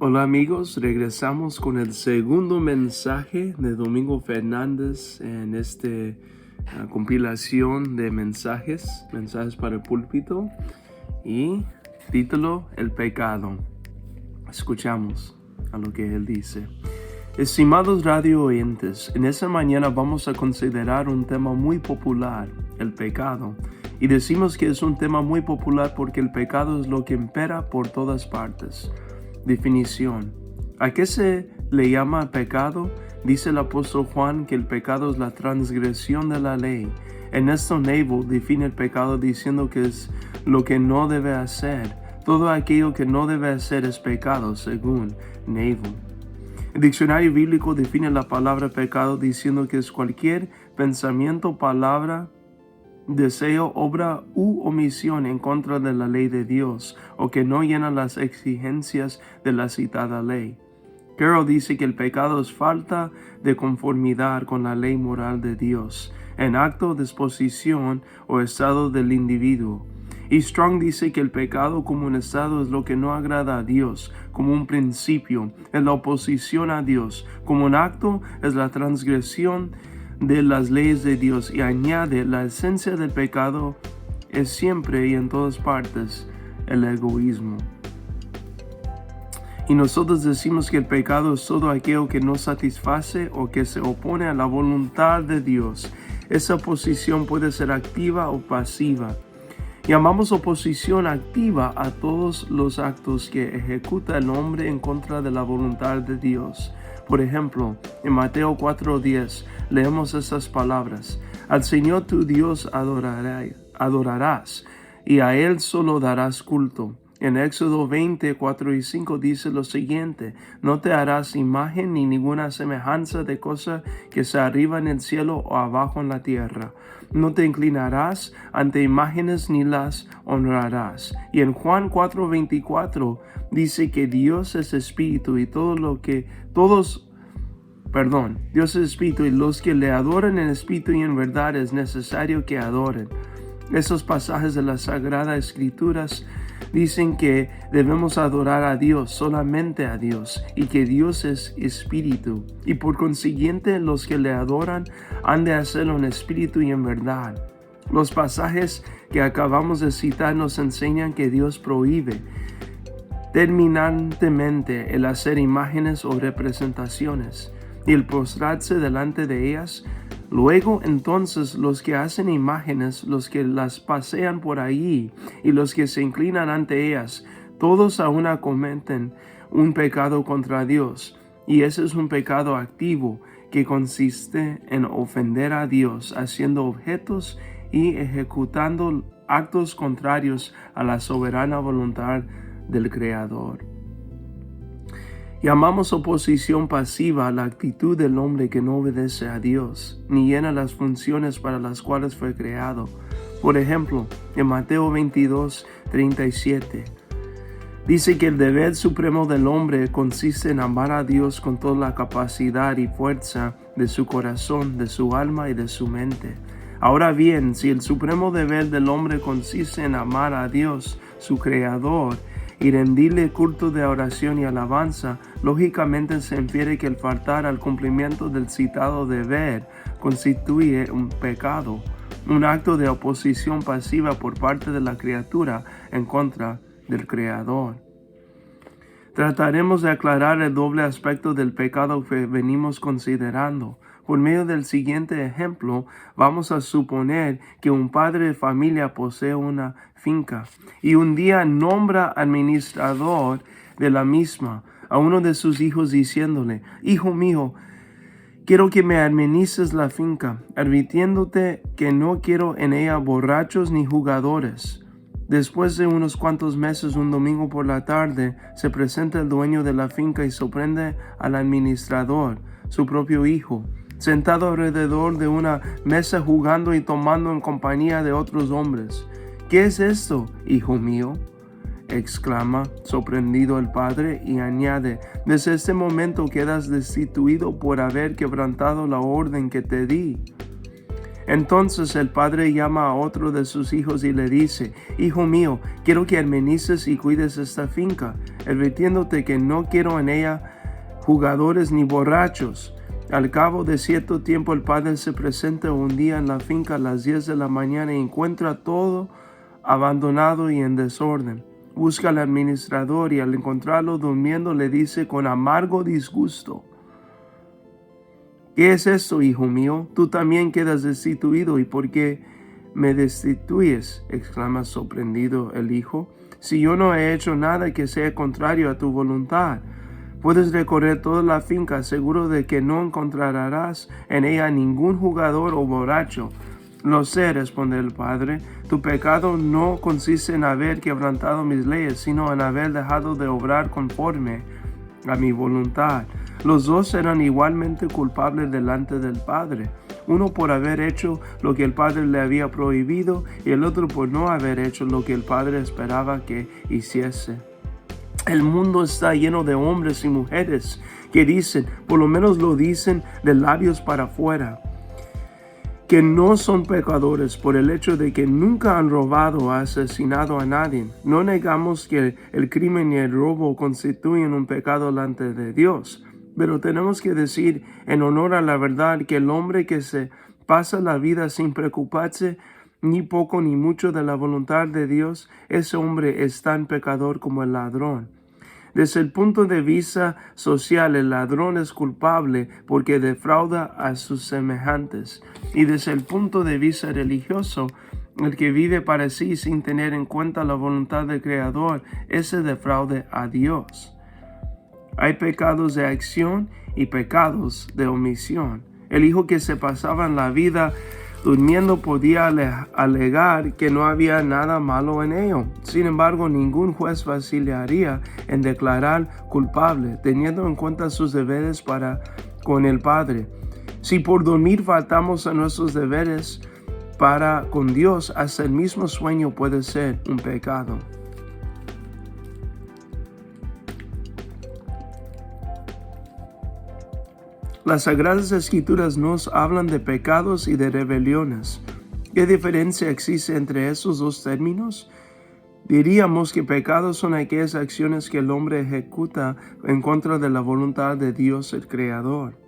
Hola amigos, regresamos con el segundo mensaje de Domingo Fernández en esta compilación de mensajes para el púlpito y título El pecado. Escuchamos a lo que él dice. Estimados radio oyentes, en esta mañana vamos a considerar un tema muy popular, el pecado. Y decimos que es un tema muy popular porque el pecado es lo que impera por todas partes. Definición. ¿A qué se le llama pecado? Dice el apóstol Juan que el pecado es la transgresión de la ley. Ernesto Neville define el pecado diciendo que es lo que no debe hacer. Todo aquello que no debe hacer es pecado, según Neville. El diccionario bíblico define la palabra pecado diciendo que es cualquier pensamiento, palabra, deseo, obra u omisión en contra de la ley de Dios o que no llena las exigencias de la citada ley. Carroll dice que el pecado es falta de conformidad con la ley moral de Dios en acto, disposición o estado del individuo. Y Strong dice que el pecado como un estado es lo que no agrada a Dios, como un principio es la oposición a Dios, como un acto es la transgresión de las leyes de Dios, y añade la esencia del pecado es siempre y en todas partes el egoísmo. Y nosotros decimos que el pecado es todo aquello que no satisface o que se opone a la voluntad de Dios. Esa oposición puede ser activa o pasiva. Llamamos oposición activa a todos los actos que ejecuta el hombre en contra de la voluntad de Dios. Por ejemplo, en Mateo 4:10 leemos estas palabras: Al Señor tu Dios adorarás, y a Él solo darás culto. En Éxodo 20:4 y 5 dice lo siguiente: No te harás imagen ni ninguna semejanza de cosa que sea arriba en el cielo o abajo en la tierra. No te inclinarás ante imágenes ni las honrarás. Y en Juan 4:24 dice que Dios es espíritu y Dios es espíritu y los que le adoran en espíritu y en verdad es necesario que adoren. Esos pasajes de las Sagradas Escrituras dicen que debemos adorar a Dios, solamente a Dios, y que Dios es espíritu. Y por consiguiente, los que le adoran han de hacerlo en espíritu y en verdad. Los pasajes que acabamos de citar nos enseñan que Dios prohíbe terminantemente el hacer imágenes o representaciones y el postrarse delante de ellas. Luego entonces los que hacen imágenes, los que las pasean por allí y los que se inclinan ante ellas, todos a una cometen un pecado contra Dios. Y ese es un pecado activo que consiste en ofender a Dios, haciendo objetos y ejecutando actos contrarios a la soberana voluntad del Creador. Llamamos oposición pasiva a la actitud del hombre que no obedece a Dios, ni llena las funciones para las cuales fue creado. Por ejemplo, en Mateo 22:37, dice que el deber supremo del hombre consiste en amar a Dios con toda la capacidad y fuerza de su corazón, de su alma y de su mente. Ahora bien, si el supremo deber del hombre consiste en amar a Dios, su Creador, y rendirle culto de oración y alabanza, lógicamente se infiere que el faltar al cumplimiento del citado deber constituye un pecado, un acto de oposición pasiva por parte de la criatura en contra del Creador. Trataremos de aclarar el doble aspecto del pecado que venimos considerando. Por medio del siguiente ejemplo, vamos a suponer que un padre de familia posee una finca y un día nombra administrador de la misma a uno de sus hijos diciéndole: Hijo mío, quiero que me administres la finca, advirtiéndote que no quiero en ella borrachos ni jugadores. Después de unos cuantos meses, un domingo por la tarde, se presenta el dueño de la finca y sorprende al administrador, su propio hijo, sentado alrededor de una mesa jugando y tomando en compañía de otros hombres. ¿Qué es esto, hijo mío?, exclama sorprendido el padre, y añade: Desde este momento quedas destituido por haber quebrantado la orden que te di. Entonces el padre llama a otro de sus hijos y le dice: Hijo mío, quiero que administres y cuides esta finca, advirtiéndote que no quiero en ella jugadores ni borrachos. Al cabo de cierto tiempo el padre se presenta un día en la finca a las 10 de la mañana y encuentra todo abandonado y en desorden. Busca al administrador y al encontrarlo durmiendo le dice con amargo disgusto: ¿Qué es esto, hijo mío? Tú también quedas destituido. ¿Y por qué me destituyes?, exclama sorprendido el hijo. Si yo no he hecho nada que sea contrario a tu voluntad. Puedes recorrer toda la finca seguro de que no encontrarás en ella ningún jugador o borracho. Lo sé, responde el padre. Tu pecado no consiste en haber quebrantado mis leyes, sino en haber dejado de obrar conforme a mi voluntad. Los dos eran igualmente culpables delante del Padre, uno por haber hecho lo que el Padre le había prohibido y el otro por no haber hecho lo que el Padre esperaba que hiciese. El mundo está lleno de hombres y mujeres que dicen, por lo menos lo dicen de labios para afuera, que no son pecadores por el hecho de que nunca han robado o asesinado a nadie. No negamos que el crimen y el robo constituyen un pecado delante de Dios, pero tenemos que decir en honor a la verdad que el hombre que se pasa la vida sin preocuparse ni poco ni mucho de la voluntad de Dios, ese hombre es tan pecador como el ladrón. Desde el punto de vista social, el ladrón es culpable porque defrauda a sus semejantes. Y desde el punto de vista religioso, el que vive para sí sin tener en cuenta la voluntad del Creador, ese defraude a Dios. Hay pecados de acción y pecados de omisión. El hijo que se pasaba en la vida durmiendo podía alegar que no había nada malo en ello. Sin embargo, ningún juez vacilaría en declarar culpable, teniendo en cuenta sus deberes para con el Padre. Si por dormir faltamos a nuestros deberes para con Dios, hasta el mismo sueño puede ser un pecado. Las Sagradas Escrituras nos hablan de pecados y de rebeliones. ¿Qué diferencia existe entre esos dos términos? Diríamos que pecados son aquellas acciones que el hombre ejecuta en contra de la voluntad de Dios el Creador.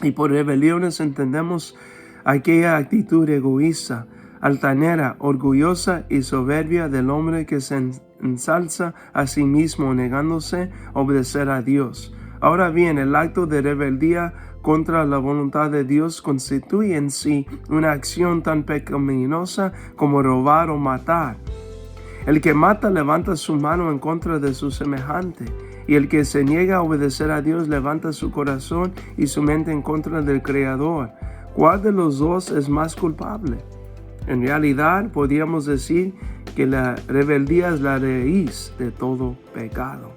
Y por rebeliones entendemos aquella actitud egoísta, altanera, orgullosa y soberbia del hombre que se ensalza a sí mismo negándose a obedecer a Dios. Ahora bien, el acto de rebeldía contra la voluntad de Dios constituye en sí una acción tan pecaminosa como robar o matar. El que mata levanta su mano en contra de su semejante, y el que se niega a obedecer a Dios levanta su corazón y su mente en contra del Creador. ¿Cuál de los dos es más culpable? En realidad, podríamos decir que la rebeldía es la raíz de todo pecado.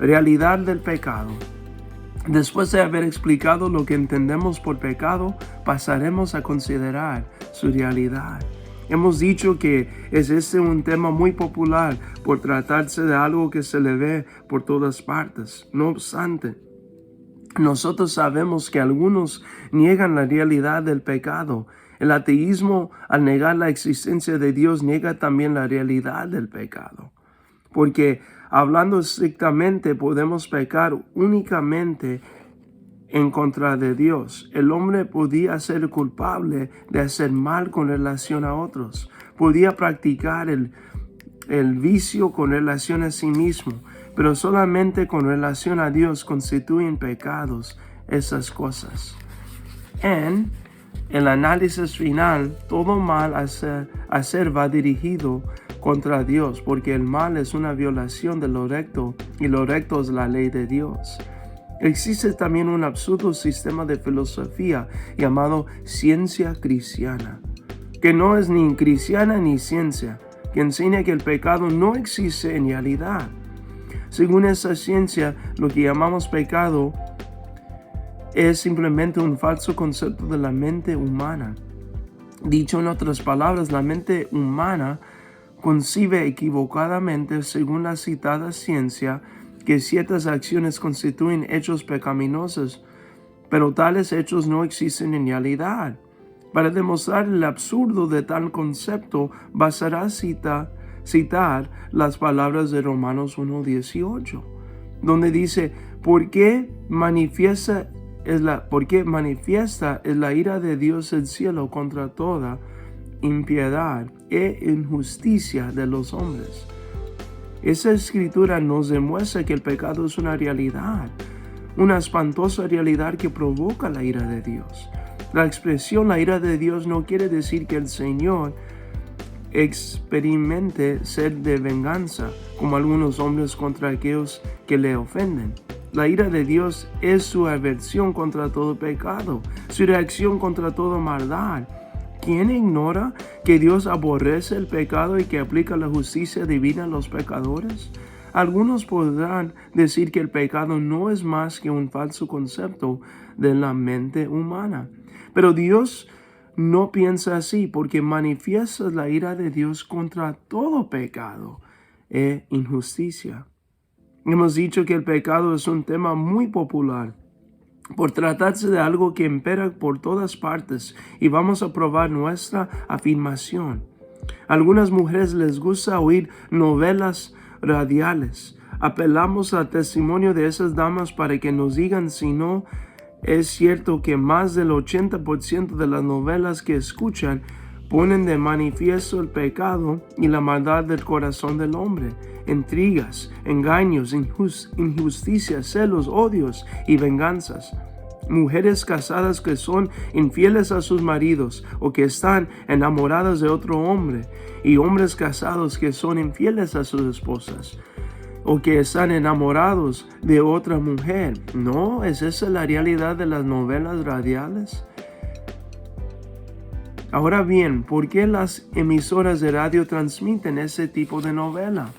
Realidad del pecado. Después de haber explicado lo que entendemos por pecado, pasaremos a considerar su realidad. Hemos dicho que es un tema muy popular por tratarse de algo que se le ve por todas partes. No obstante, nosotros sabemos que algunos niegan la realidad del pecado. El ateísmo, al negar la existencia de Dios, niega también la realidad del pecado. Porque hablando estrictamente, podemos pecar únicamente en contra de Dios. El hombre podía ser culpable de hacer mal con relación a otros. Podía practicar el vicio con relación a sí mismo, pero solamente con relación a Dios constituyen pecados esas cosas. En el análisis final, todo mal hacer va dirigido contra Dios, porque el mal es una violación de lo recto y lo recto es la ley de Dios. Existe también un absurdo sistema de filosofía llamado ciencia cristiana, que no es ni cristiana ni ciencia, que enseña que el pecado no existe en realidad. Según esa ciencia, lo que llamamos pecado es simplemente un falso concepto de la mente humana. Dicho en otras palabras, la mente humana concibe equivocadamente, según la citada ciencia, que ciertas acciones constituyen hechos pecaminosos, pero tales hechos no existen en realidad. Para demostrar el absurdo de tal concepto, bastará citar las palabras de Romanos 1:18, donde dice, porque manifiesta es la ira de Dios del cielo contra toda impiedad e injusticia de los hombres. Esa escritura nos demuestra que el pecado es una realidad, una espantosa realidad que provoca la ira de Dios. La expresión la ira de Dios no quiere decir que el Señor experimente sed de venganza, como algunos hombres contra aquellos que le ofenden. La ira de Dios es su aversión contra todo pecado, su reacción contra toda maldad. ¿Quién ignora que Dios aborrece el pecado y que aplica la justicia divina a los pecadores? Algunos podrán decir que el pecado no es más que un falso concepto de la mente humana. Pero Dios no piensa así, porque manifiesta la ira de Dios contra todo pecado e injusticia. Hemos dicho que el pecado es un tema muy popular, por tratarse de algo que impera por todas partes, y vamos a probar nuestra afirmación. A algunas mujeres les gusta oír novelas radiales. Apelamos al testimonio de esas damas para que nos digan si no es cierto que más del 80% de las novelas que escuchan ponen de manifiesto el pecado y la maldad del corazón del hombre. Intrigas, engaños, injusticias, celos, odios y venganzas. Mujeres casadas que son infieles a sus maridos o que están enamoradas de otro hombre, y hombres casados que son infieles a sus esposas o que están enamorados de otra mujer. ¿No es esa la realidad de las novelas radiales? Ahora bien, ¿por qué las emisoras de radio transmiten ese tipo de novela?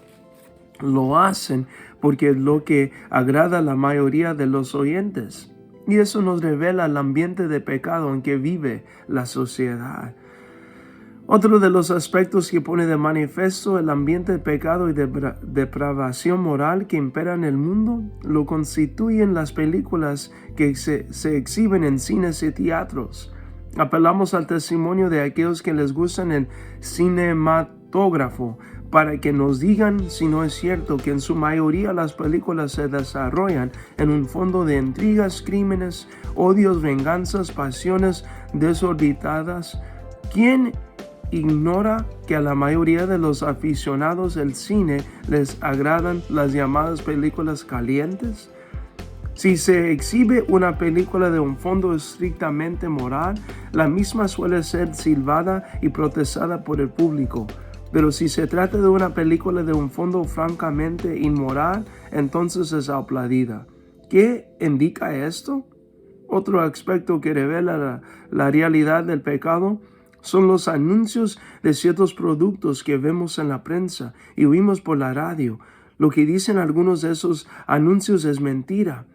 Lo hacen porque es lo que agrada a la mayoría de los oyentes. Y eso nos revela el ambiente de pecado en que vive la sociedad. Otro de los aspectos que pone de manifiesto el ambiente de pecado y de depravación moral que impera en el mundo lo constituyen las películas que se exhiben en cines y teatros. Apelamos al testimonio de aquellos que les gustan el cinematógrafo para que nos digan si no es cierto que en su mayoría las películas se desarrollan en un fondo de intrigas, crímenes, odios, venganzas, pasiones desorbitadas. ¿Quién ignora que a la mayoría de los aficionados del cine les agradan las llamadas películas calientes? Si se exhibe una película de un fondo estrictamente moral, la misma suele ser silbada y protestada por el público. Pero si se trata de una película de un fondo francamente inmoral, entonces es aplaudida. ¿Qué indica esto? Otro aspecto que revela la realidad del pecado son los anuncios de ciertos productos que vemos en la prensa y oímos por la radio. Lo que dicen algunos de esos anuncios es mentira.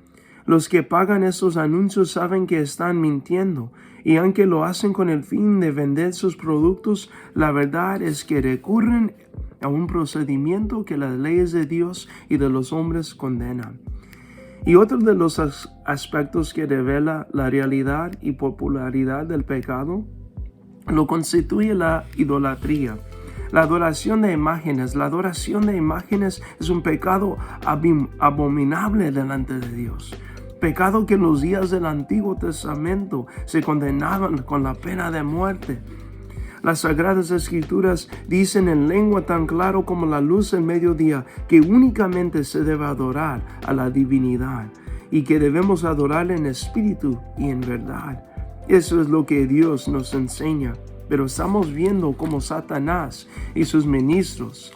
Los que pagan esos anuncios saben que están mintiendo, y aunque lo hacen con el fin de vender sus productos, la verdad es que recurren a un procedimiento que las leyes de Dios y de los hombres condenan. Y otro de los aspectos que revela la realidad y popularidad del pecado lo constituye la idolatría. La adoración de imágenes. La adoración de imágenes es un pecado abominable delante de Dios. Pecado que en los días del Antiguo Testamento se condenaban con la pena de muerte. Las Sagradas Escrituras dicen en lengua tan claro como la luz del mediodía que únicamente se debe adorar a la divinidad y que debemos adorar en espíritu y en verdad. Eso es lo que Dios nos enseña, pero estamos viendo cómo Satanás y sus ministros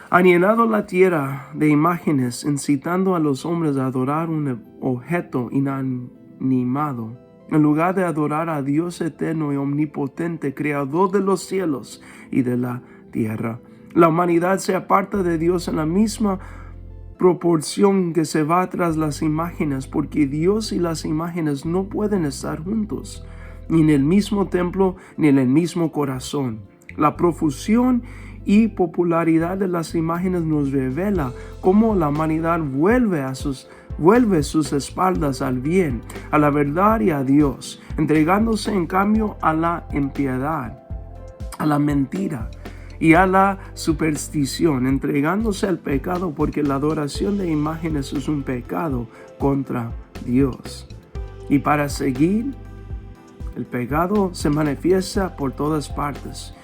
han llenado la tierra de imágenes, incitando a los hombres a adorar un objeto inanimado, en lugar de adorar a Dios eterno y omnipotente, creador de los cielos y de la tierra. La humanidad se aparta de Dios en la misma proporción que se va tras las imágenes, porque Dios y las imágenes no pueden estar juntos, ni en el mismo templo, ni en el mismo corazón. La profusión y popularidad de las imágenes nos revela cómo la humanidad vuelve a sus vuelve sus espaldas al bien, a la verdad y a Dios, entregándose en cambio a la impiedad, a la mentira y a la superstición, entregándose al pecado, porque la adoración de imágenes es un pecado contra Dios. Y para seguir, el pecado se manifiesta por todas partes,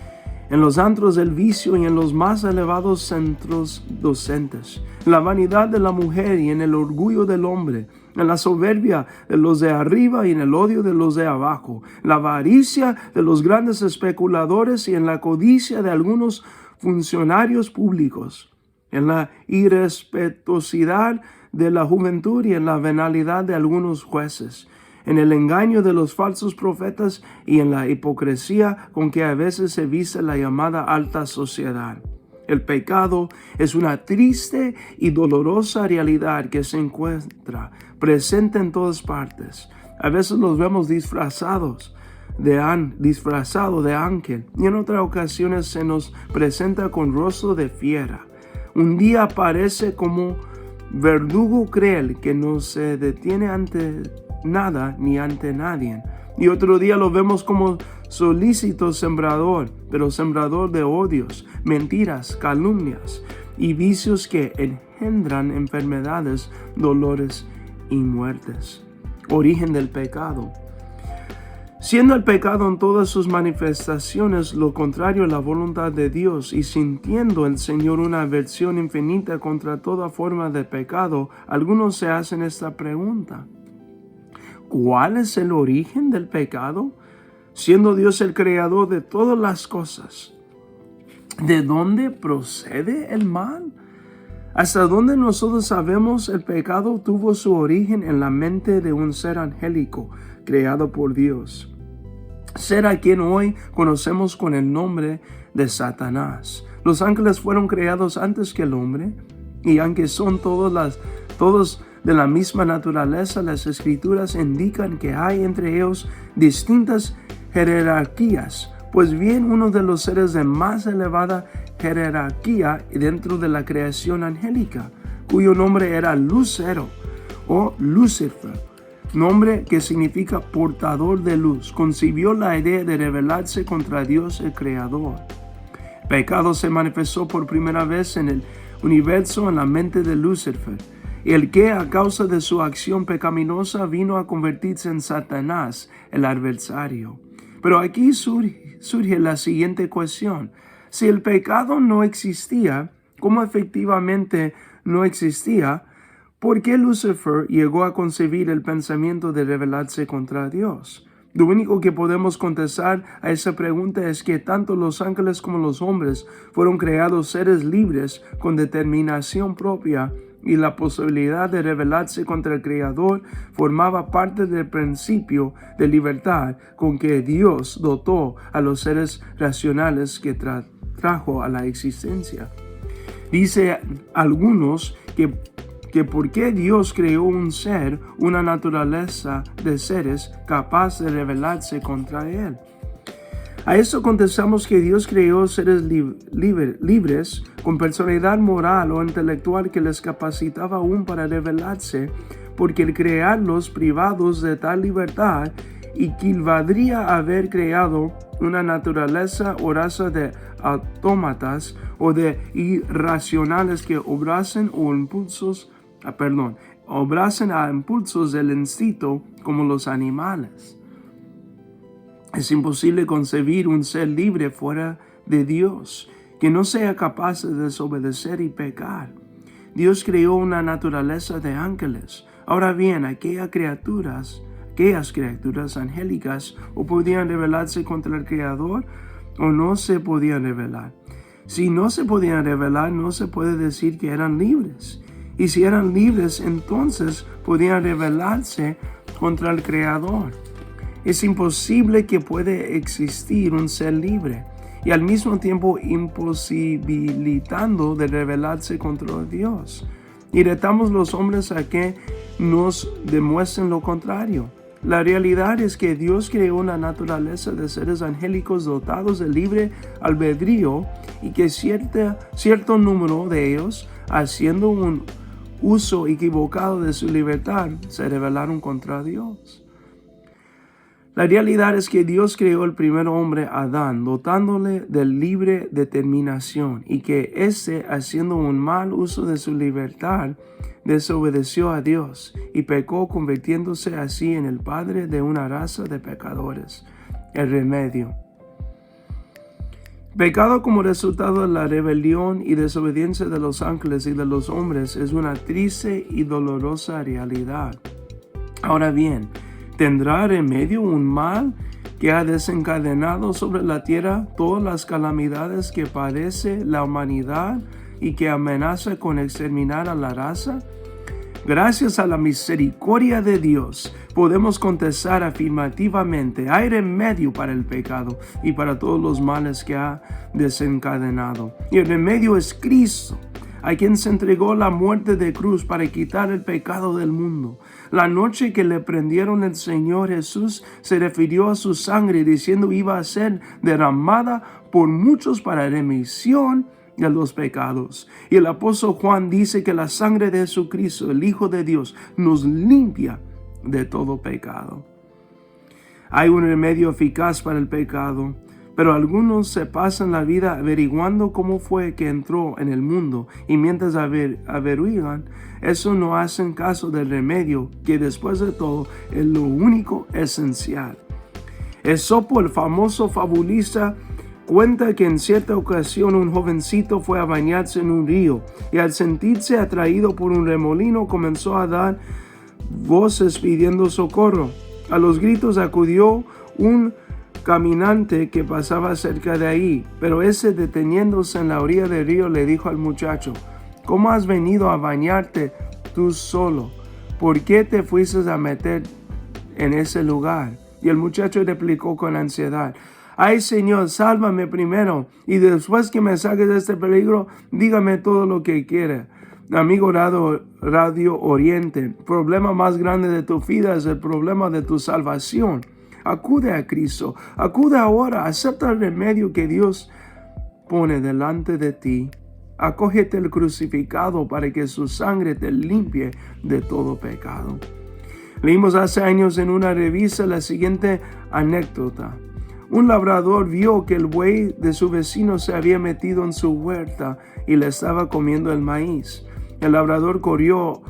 en los antros del vicio y en los más elevados centros docentes, en la vanidad de la mujer y en el orgullo del hombre, en la soberbia de los de arriba y en el odio de los de abajo, en la avaricia de los grandes especuladores y en la codicia de algunos funcionarios públicos, en la irrespetuosidad de la juventud y en la venalidad de algunos jueces, en el engaño de los falsos profetas y en la hipocresía con que a veces se viste la llamada alta sociedad. El pecado es una triste y dolorosa realidad que se encuentra presente en todas partes. A veces los vemos disfrazados de ángel, y en otras ocasiones se nos presenta con rostro de fiera. Un día aparece como verdugo cruel que no se detiene ante nada ni ante nadie, y otro día lo vemos como solícito sembrador, pero sembrador de odios, mentiras, calumnias y vicios que engendran enfermedades, dolores y muertes. Origen del pecado. Siendo el pecado en todas sus manifestaciones lo contrario a la voluntad de Dios, y sintiendo el Señor una aversión infinita contra toda forma de pecado, algunos se hacen esta pregunta: ¿cuál es el origen del pecado? Siendo Dios el creador de todas las cosas, ¿de dónde procede el mal? Hasta donde nosotros sabemos, el pecado tuvo su origen en la mente de un ser angélico creado por Dios, ser a quien hoy conocemos con el nombre de Satanás. Los ángeles fueron creados antes que el hombre, y aunque son todos de la misma naturaleza, las Escrituras indican que hay entre ellos distintas jerarquías. Pues bien, uno de los seres de más elevada jerarquía dentro de la creación angélica, cuyo nombre era Lucero o Lucifer, nombre que significa portador de luz, concibió la idea de rebelarse contra Dios el Creador. El pecado se manifestó por primera vez en el universo en la mente de Lucifer, el que a causa de su acción pecaminosa vino a convertirse en Satanás, el adversario. Pero aquí surge la siguiente cuestión: si el pecado no existía, como efectivamente no existía, ¿por qué Lucifer llegó a concebir el pensamiento de rebelarse contra Dios? Lo único que podemos contestar a esa pregunta es que tanto los ángeles como los hombres fueron creados seres libres con determinación propia, y la posibilidad de rebelarse contra el Creador formaba parte del principio de libertad con que Dios dotó a los seres racionales que trajo a la existencia. Dice algunos que por qué Dios creó un ser, una naturaleza de seres capaz de rebelarse contra Él. A esto contestamos que Dios creó seres libres, con personalidad moral o intelectual que les capacitaba aún para rebelarse, porque el crearlos privados de tal libertad equivaldría a haber creado una naturaleza o raza de autómatas o de irracionales que obrasen a impulsos del instinto como los animales. Es imposible concebir un ser libre fuera de Dios, que no sea capaz de desobedecer y pecar. Dios creó una naturaleza de ángeles. Ahora bien, aquellas criaturas angélicas o podían rebelarse contra el Creador o no se podían rebelar. Si no se podían rebelar, no se puede decir que eran libres. Y si eran libres, entonces podían rebelarse contra el Creador. Es imposible que pueda existir un ser libre y al mismo tiempo imposibilitando de rebelarse contra Dios. Y retamos los hombres a que nos demuestren lo contrario. La realidad es que Dios creó una naturaleza de seres angélicos dotados de libre albedrío y que cierto número de ellos, haciendo uso equivocado de su libertad, se rebelaron contra Dios. La realidad es que Dios creó el primer hombre, Adán, dotándole de libre determinación, y que éste, haciendo un mal uso de su libertad, desobedeció a Dios y pecó, convirtiéndose así en el padre de una raza de pecadores. El remedio. Pecado como resultado de la rebelión y desobediencia de los ángeles y de los hombres es una triste y dolorosa realidad. Ahora bien, ¿tendrá remedio un mal que ha desencadenado sobre la tierra todas las calamidades que padece la humanidad y que amenaza con exterminar a la raza? Gracias a la misericordia de Dios, podemos contestar afirmativamente: hay remedio para el pecado y para todos los males que ha desencadenado. Y el remedio es Cristo, a quien se entregó la muerte de cruz para quitar el pecado del mundo. La noche que le prendieron, el Señor Jesús se refirió a su sangre diciendo iba a ser derramada por muchos para remisión de los pecados. Y el apóstol Juan dice que la sangre de Jesucristo, el Hijo de Dios, nos limpia de todo pecado. Hay un remedio eficaz para el pecado, pero algunos se pasan la vida averiguando cómo fue que entró en el mundo, y mientras averiguan, eso no hacen caso del remedio, que después de todo es lo único esencial. Esopo, el famoso fabulista, cuenta que en cierta ocasión un jovencito fue a bañarse en un río y al sentirse atraído por un remolino comenzó a dar voces pidiendo socorro. A los gritos acudió un caminante que pasaba cerca de ahí, pero ese, deteniéndose en la orilla del río, le dijo al muchacho: ¿cómo has venido a bañarte tú solo? ¿Por qué te fuiste a meter en ese lugar? Y el muchacho replicó con ansiedad: ay, Señor, sálvame primero, y después que me saques de este peligro, dígame todo lo que quiera. Amigo Radio Oriente, el problema más grande de tu vida es el problema de tu salvación. Acude a Cristo, acude ahora, acepta el remedio que Dios pone delante de ti. Acógete el crucificado para que su sangre te limpie de todo pecado. Leímos hace años en una revista la siguiente anécdota. Un labrador vio que el buey de su vecino se había metido en su huerta y le estaba comiendo el maíz. El labrador corrió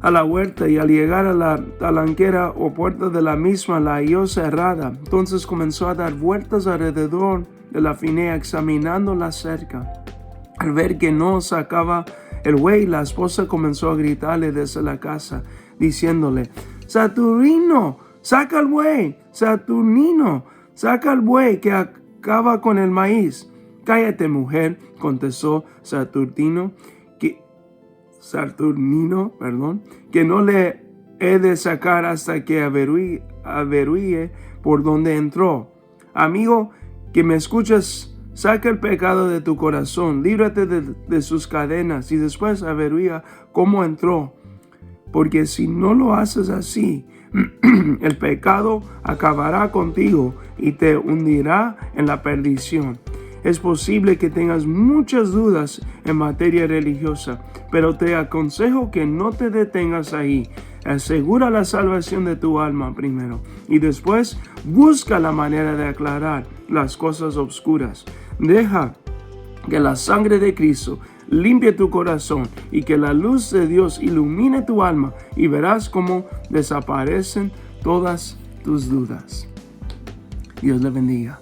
a la huerta y al llegar a la talanquera o puerta de la misma la halló cerrada. Entonces comenzó a dar vueltas alrededor de la finea examinando la cerca. Al ver que no sacaba el buey, la esposa comenzó a gritarle desde la casa, diciéndole: Saturnino, saca el buey, Saturnino, saca el buey que acaba con el maíz. Cállate, mujer, contestó Saturnino, que no le he de sacar hasta que averigüe por dónde entró. Amigo, que me escuchas, saca el pecado de tu corazón, líbrate de sus cadenas y después averigua cómo entró. Porque si no lo haces así, el pecado acabará contigo y te hundirá en la perdición. Es posible que tengas muchas dudas en materia religiosa, pero te aconsejo que no te detengas ahí. Asegura la salvación de tu alma primero y después busca la manera de aclarar las cosas oscuras. Deja que la sangre de Cristo limpie tu corazón y que la luz de Dios ilumine tu alma y verás cómo desaparecen todas tus dudas. Dios le bendiga.